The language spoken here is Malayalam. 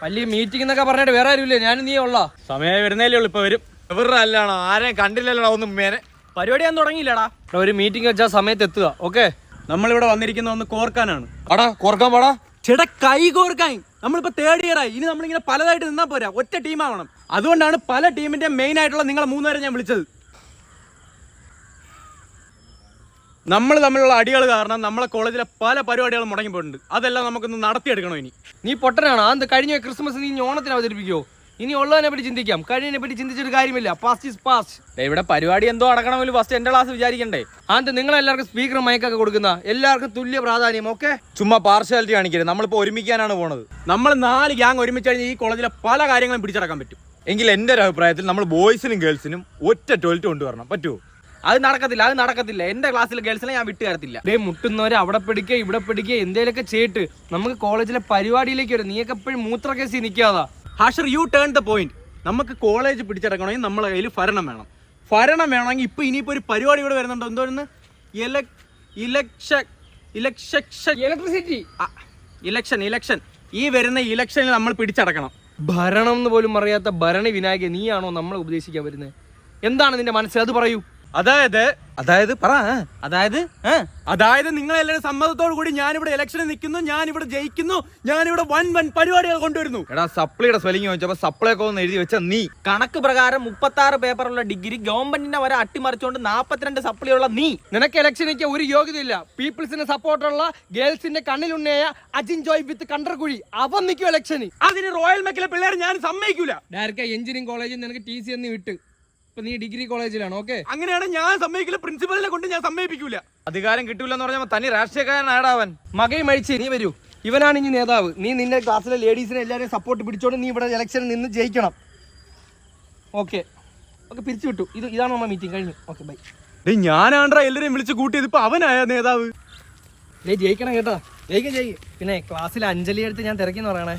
വലിയ മീറ്റിംഗ് എന്നൊക്കെ പറഞ്ഞിട്ട് വേറെ ആരുമില്ലേ? ഞാനും നീ ഉള്ള സമയം വരുന്നേലേ ഉള്ളു. ഇപ്പൊ വരും. ഇവരുടെ അല്ലാണോ? ആരെയും കണ്ടില്ലല്ലോ ഒന്നും മേനെ. പരിപാടി ഞാൻ തുടങ്ങിയില്ലടാ. ഒരു മീറ്റിംഗ് വെച്ചാൽ സമയത്ത് എത്തുക. ഓക്കെ, നമ്മളിവിടെ വന്നിരിക്കുന്ന ഒന്ന് കോർക്കാനാണ്. അടാ കോർക്കാൻ പാടാ. ചേട്ടാ കൈ കോർക്കാൻ. നമ്മളിപ്പോ 3rd ഇയർ ആയി. ഇനി നമ്മളിങ്ങനെ പലതായിട്ട് നിന്നാ പോരാ, ഒറ്റ ടീമാവണം. അതുകൊണ്ടാണ് പല ടീമിന്റെ മെയിൻ ആയിട്ടുള്ള നിങ്ങളെ 3 പേരെ ഞാൻ വിളിച്ചത്. നമ്മൾ തമ്മിലുള്ള അടികൾ കാരണം നമ്മളെ കോളേജിലെ പല പരിപാടികളും മുടങ്ങിപ്പോയിട്ടുണ്ട്. അതെല്ലാം നമുക്കൊന്ന് നടത്തിയെടുക്കണോ ഇനി? നീ പൊട്ടനാണോ? അത് കഴിഞ്ഞ ക്രിസ്മസ് നീ ഓണത്തിന് അവതരിപ്പിക്കോ? ഇനി ഉള്ളതിനെ പറ്റി ചിന്തിക്കാം, കഴിഞ്ഞതിനെ പറ്റി ചിന്തിച്ചൊരു കാര്യമില്ല. Past is past. ഇവിടെ പരിപാടി എന്തോ അടക്കണമെങ്കിൽ ഫസ്റ്റ് എന്റെ ക്ലാസ് വിചാരിക്കണ്ടേ? അത് നിങ്ങളെല്ലാവർക്കും സ്പീക്കറും മൈക്കൊക്കെ കൊടുക്കുന്ന എല്ലാവർക്കും തുല്യ പ്രാധാന്യം. ഓക്കെ, ചുമ്മാ പാർഷ്യാലിറ്റി കാണിക്കരുത്. നമ്മളിപ്പോ ഒരുമിക്കാനാണ് പോണത്. നമ്മൾ 4 ഗ്യാങ് ഒരുമിച്ച് കഴിഞ്ഞാൽ ഈ കോളേജിലെ പല കാര്യങ്ങളും പിടിച്ചടക്കാൻ പറ്റും. എങ്കിൽ എന്റെ ഒരു അഭിപ്രായത്തിൽ നമ്മൾ ബോയ്സിനും ഗേൾസിനും ഒറ്റ ടോയ്ലറ്റ് കൊണ്ടുവരണം. പറ്റുമോ? അത് നടക്കത്തില്ല. എന്റെ ക്ലാസ്സിലെ ഗേൾസിനെ ഞാൻ വിട്ടു തരത്തില്ല. മുട്ടുന്നവരെ അവിടെ പിടിക്കുക ഇവിടെ പിടിക്കുക എന്തേലൊക്കെ ചെയ്തിട്ട് നമുക്ക് കോളേജിലെ പരിപാടിയിലേക്ക് വരും. നീയൊക്കെ എപ്പോഴും മൂത്ര കേസിൽ നിൽക്കാതാ. Hashar, you turn the point. നമുക്ക് കോളേജ് പിടിച്ചടക്കണമെങ്കിൽ നമ്മളെ കയ്യിൽ ഭരണം വേണം. ഭരണം വേണമെങ്കിൽ ഇപ്പൊ ഇനിയിപ്പോ ഒരു പരിപാടി കൂടെ വരുന്നുണ്ടോ? എന്തോന്ന്? ഇലക്ഷൻ. ഈ വരുന്ന ഇലക്ഷനിൽ നമ്മൾ പിടിച്ചടക്കണം. ഭരണം എന്ന് പോലും അറിയാത്ത ഭരണി വിനായക നീയാണോ നമ്മളെ ഉപദേശിക്കാൻ വരുന്നത്? എന്താണ് നിന്റെ മനസ്സിൽ? അത് പറയൂ. അതായത് നിങ്ങളെല്ലാവരും സമ്മതത്തോടു കൂടി ഞാനിവിടെ ഇലക്ഷനിൽ നിൽക്കുന്നു, ഞാനിവിടെ ജയിക്കുന്നു, ഞാനിവിടെ വൻ പരിപാടികൾ കൊണ്ടുവരുന്നു. എടാ സപ്ലിയുടെ സ്പെല്ലിംഗ് ചോദിച്ചപ്പോ സപ്ലൈക്കോ എന്ന് എഴുതി വെച്ച നീ കണക്ക് പ്രകാരം 36 പേപ്പറുള്ള ഡിഗ്രി ഗവൺമെന്റിനെ വരെ അട്ടിമറിച്ചുകൊണ്ട് 42 സപ്ലിയുള്ള നീ. നിനക്ക് ഇലക്ഷനിക്ക് ഒരു യോഗ്യതയില്ല. പീപ്പിൾസിന്റെ സപ്പോർട്ടുള്ള ഗേൾസിന്റെ കണ്ണിലുണ്ണയായ അജിൻ ജോയ് വിത്ത് കണ്ടർകുഴി അവൻ നിൽക്കും ഇലക്ഷന്. അതിന് റോയൽ മെക്കിലെ പിള്ളേർ ഞാൻ സമ്മതിക്കൂല. ഡയറക്റ്റ് എഞ്ചിനീയറിംഗ് കോളേജിൽ നിനക്ക് TC എന്ന് വിട്ട് ഇപ്പൊ നീ ഡിഗ്രി കോളേജിലാണ്. ഓക്കെ, അങ്ങനെയാണ് ഞാൻ സമ്മതിക്കില്ല. പ്രിൻസിപ്പലിനെ കൊണ്ട് ഞാൻ സമ്മതിപ്പിക്കൂല. അധികാരം കിട്ടൂല എന്ന് പറഞ്ഞാൽ തനി രാഷ്ട്രീയക്കാരനാടാവൻ. മകയും മഴിച്ച് നീ വരൂ. ഇവനാണ് ഇനി നേതാവ്. നീ നിന്റെ ക്ലാസ്സിലെ ലേഡീസിനെ എല്ലാവരെയും സപ്പോർട്ട് പിടിച്ചോണ്ട് നീ ഇവിടെ ഇലക്ഷനിൽ നിന്ന് ജയിക്കണം. ഓക്കെ, പിരിച്ചു വിട്ടു. ഇതാണ് നമ്മുടെ മീറ്റിംഗ് കഴിഞ്ഞു. Okay, by. ഞാനാണ്ടാ എല്ലാരെയും വിളിച്ച് കൂട്ടിയത്. ഇപ്പൊ അവനായ നേതാവ്. ജയിക്കണം കേട്ടോ. ജയിക്കും. പിന്നെ ക്ലാസ്സിൽ അഞ്ജലി എടുത്ത് ഞാൻ തിരക്കിന്ന് പറയണേ.